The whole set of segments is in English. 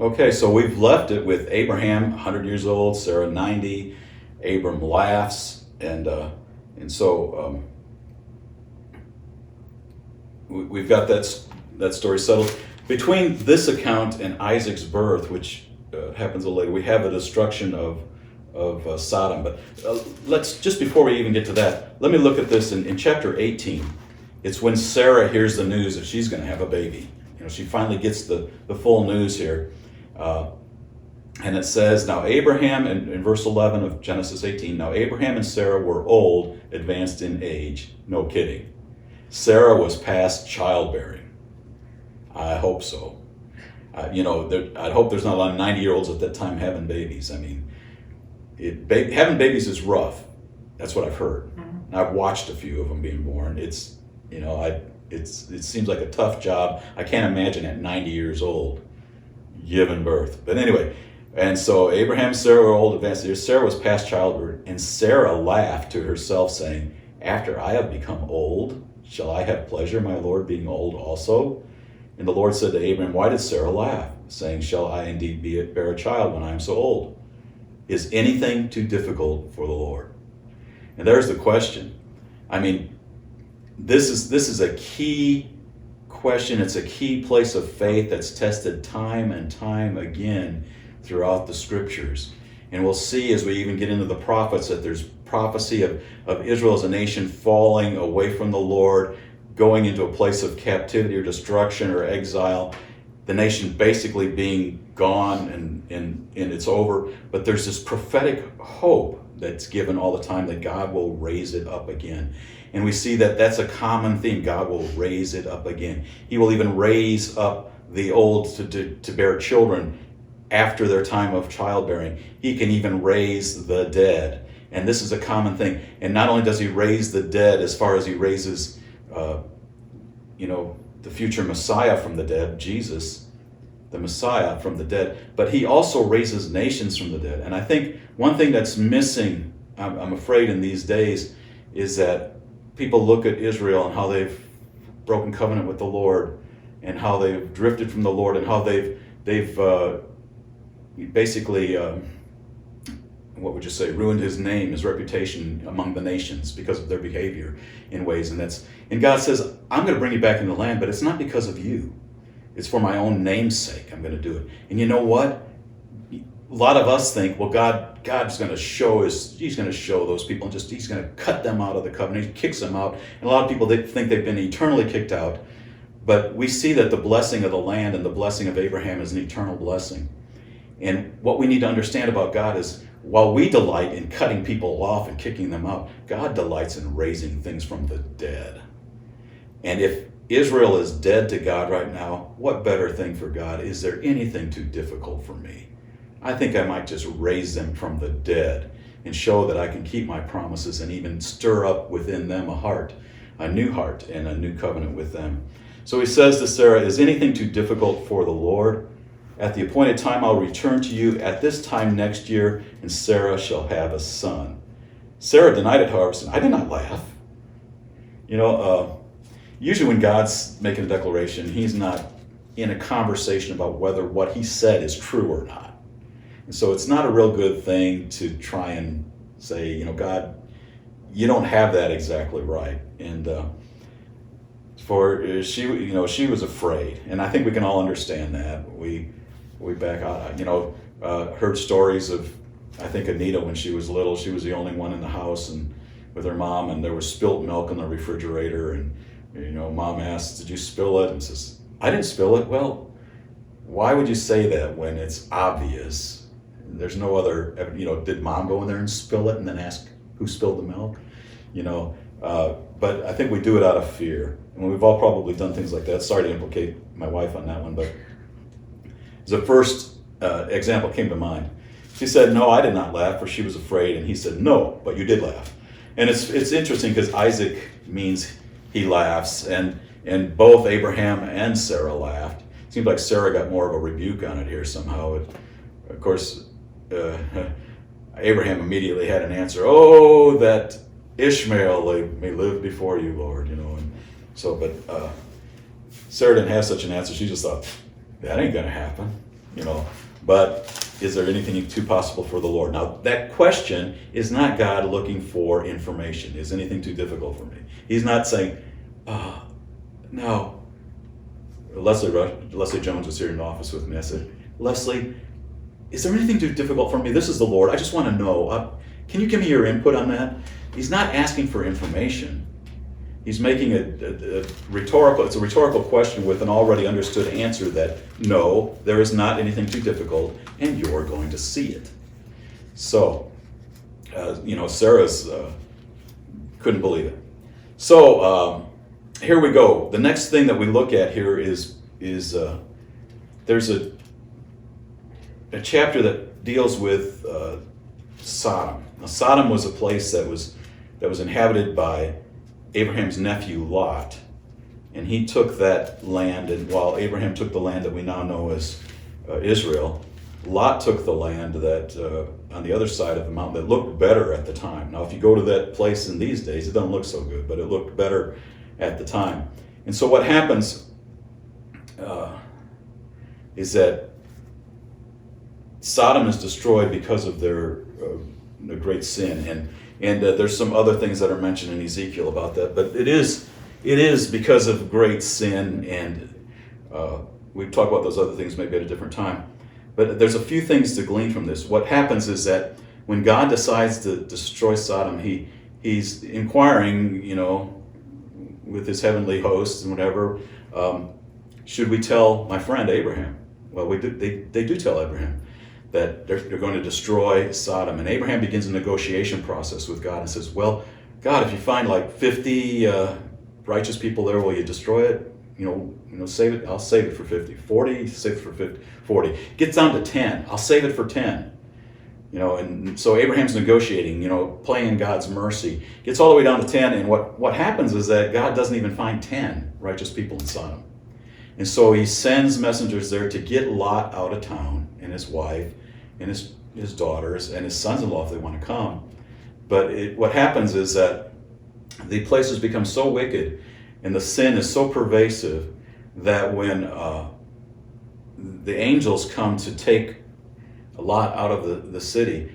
Okay, so we've left it with Abraham, 100 years old, Sarah, 90. Abram laughs, and so we've got that story settled. Between this account and Isaac's birth, which happens a little later, we have the destruction of Sodom. But let's, just before we even get to that, let me look at this in chapter 18. It's when Sarah hears the news that she's going to have a baby. She finally gets the full news here. And it says, now Abraham, in verse 11 of Genesis 18, now Abraham and Sarah were old, advanced in age. No kidding. Sarah was past childbearing. I hope so. I'd hope there's not a lot of 90-year-olds at that time having babies. I mean, having babies is rough. That's what I've heard. And I've watched a few of them being born. It seems like a tough job. I can't imagine at 90 years old giving birth. But anyway, and so Abraham and Sarah were old, advanced years. Sarah was past childbirth, and Sarah laughed to herself, saying, after I have become old, shall I have pleasure, my Lord, being old also? And the Lord said to Abraham, why did Sarah laugh, saying, shall I indeed bear a child when I am so old? Is anything too difficult for the Lord? And there's the question. I mean, this is a key question. It's a key place of faith that's tested time and time again throughout the scriptures. And we'll see as we even get into the prophets that there's prophecy of Israel as a nation falling away from the Lord, going into a place of captivity or destruction or exile, the nation basically being gone and it's over. But there's this prophetic hope that's given all the time that God will raise it up again. And we see that that's a common theme. God will raise it up again. He will even raise up the old to bear children after their time of childbearing. He can even raise the dead. And this is a common thing. And not only does he raise the dead as far as he raises the future Messiah from the dead, Jesus, the Messiah from the dead, but he also raises nations from the dead. And I think one thing that's missing, I'm afraid, in these days, is that people look at Israel and how they've broken covenant with the Lord, and how they've drifted from the Lord, and how they've basically, what would you say, ruined his name, his reputation among the nations because of their behavior in ways. And God says, I'm going to bring you back in the land, but it's not because of you. It's for my own name's sake I'm going to do it. And you know what? A lot of us think, well, God's going to he's going to show those people, and he's going to cut them out of the covenant. He kicks them out. And a lot of people, they think they've been eternally kicked out. But we see that the blessing of the land and the blessing of Abraham is an eternal blessing. And what we need to understand about God is, while we delight in cutting people off and kicking them out, God delights in raising things from the dead. And if Israel is dead to God right now, what better thing for God? Is there anything too difficult for me? I think I might just raise them from the dead and show that I can keep my promises and even stir up within them a new heart and a new covenant with them. So he says to Sarah, is anything too difficult for the Lord? At the appointed time I'll return to you at this time next year, and Sarah shall have a son. Sarah denied it, however, saying, I did not laugh. Usually when God's making a declaration, he's not in a conversation about whether what he said is true or not. And so it's not a real good thing to try and say, God, you don't have that exactly right. And she was afraid, and I think we can all understand that. We back out. Heard stories of, I think, Anita, when she was little, she was the only one in the house and with her mom, and there was spilt milk in the refrigerator, and mom asked, did you spill it? And says, I didn't spill it. Well, why would you say that when it's obvious? There's no other, did mom go in there and spill it and then ask who spilled the milk? But I think we do it out of fear. And we've all probably done things like that. Sorry to implicate my wife on that one, but the first example came to mind. She said, no, I did not laugh, for she was afraid. And he said, no, but you did laugh. And it's interesting because Isaac means he laughs, and both Abraham and Sarah laughed. It seems like Sarah got more of a rebuke on it here somehow. Of course, Abraham immediately had an answer. Oh, that Ishmael may live before you, Lord, And so, but Sarah didn't have such an answer. She just thought, that ain't going to happen. But is there anything too possible for the Lord? Now, that question is not God looking for information. Is anything too difficult for me? He's not saying, no. Leslie Jones was here in the office with me. I said, Leslie, is there anything too difficult for me? This is the Lord. I just want to know. Can you give me your input on that? He's not asking for information. He's making it's a rhetorical question with an already understood answer that, no, there is not anything too difficult, and you're going to see it. So, Sarah's couldn't believe it. So, here we go. The next thing that we look at here is there's a chapter that deals with Sodom. Now, Sodom was a place that was inhabited by Abraham's nephew Lot, and he took that land. And while Abraham took the land that we now know as Israel, Lot took the land that on the other side of the mountain that looked better at the time. Now, if you go to that place in these days, it doesn't look so good, but it looked better at the time. And so what happens is that Sodom is destroyed because of their great sin, and there's some other things that are mentioned in Ezekiel about that. But it is because of great sin, and we talk about those other things maybe at a different time. But there's a few things to glean from this. What happens is that when God decides to destroy Sodom, he's inquiring, with his heavenly hosts and whatever, should we tell my friend Abraham? Well, they do tell Abraham that they're going to destroy Sodom. And Abraham begins a negotiation process with God and says, well, God, if you find like 50 righteous people there, will you destroy it? Save it. I'll save it for 50. 40, save it for 50. 40. Gets down to 10. I'll save it for 10. And so Abraham's negotiating, playing God's mercy. Gets all the way down to 10, and what happens is that God doesn't even find 10 righteous people in Sodom. And so he sends messengers there to get Lot out of town, and his wife, and his daughters, and his sons-in-law if they want to come. But what happens is that the place has become so wicked, and the sin is so pervasive, that when the angels come to take Lot out of the city,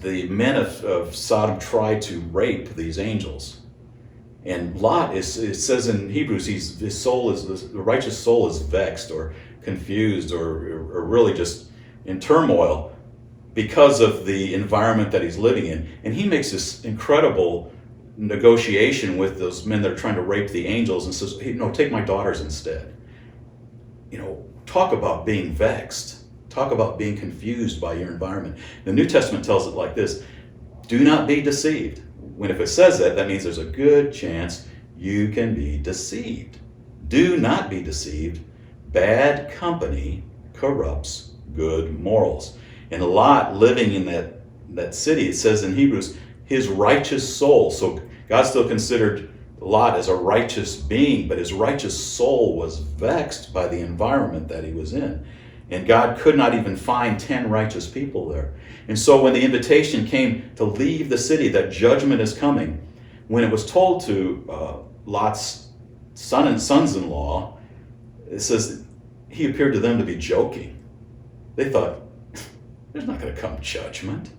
the men of Sodom try to rape these angels. And Lot it says in Hebrews, the righteous soul is vexed or confused or really just in turmoil because of the environment that he's living in. And he makes this incredible negotiation with those men that are trying to rape the angels and says, hey, no, take my daughters instead. Talk about being vexed. Talk about being confused by your environment. The New Testament tells it like this: do not be deceived. If it says that means there's a good chance you can be deceived. Do not be deceived. Bad company corrupts good morals. And Lot, living in that city, it says in Hebrews, his righteous soul. So God still considered Lot as a righteous being, but his righteous soul was vexed by the environment that he was in. And God could not even find 10 righteous people there. And so when the invitation came to leave the city, that judgment is coming, when it was told to Lot's son and sons-in-law, it says he appeared to them to be joking. They thought, there's not going to come judgment.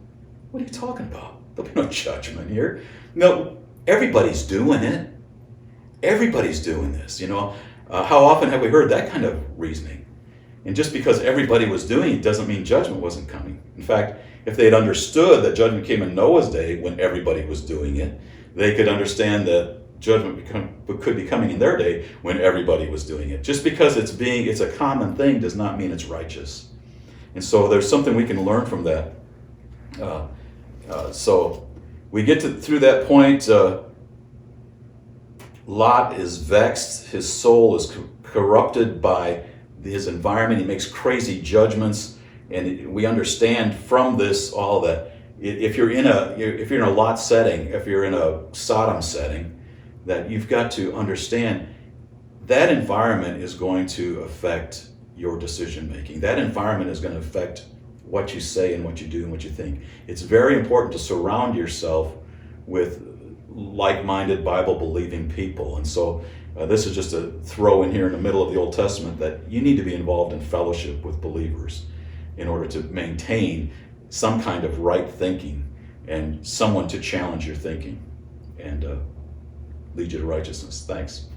What are you talking about? There'll be no judgment here. No, everybody's doing it. Everybody's doing this. How often have we heard that kind of reasoning? And just because everybody was doing it doesn't mean judgment wasn't coming. In fact, if they had understood that judgment came in Noah's day when everybody was doing it, they could understand that judgment could be coming in their day when everybody was doing it. Just because it's a common thing does not mean it's righteous. And so there's something we can learn from that. So we get through that point. Lot is vexed. His soul is corrupted by his environment. He makes crazy judgments, and we understand from this all that if you're in a Lot setting, if you're in a Sodom setting, that you've got to understand that environment is going to affect your decision making. That environment is going to affect what you say and what you do and what you think. It's very important to surround yourself with like-minded Bible-believing people. And so This is just a throw in here in the middle of the Old Testament that you need to be involved in fellowship with believers in order to maintain some kind of right thinking and someone to challenge your thinking and lead you to righteousness. Thanks.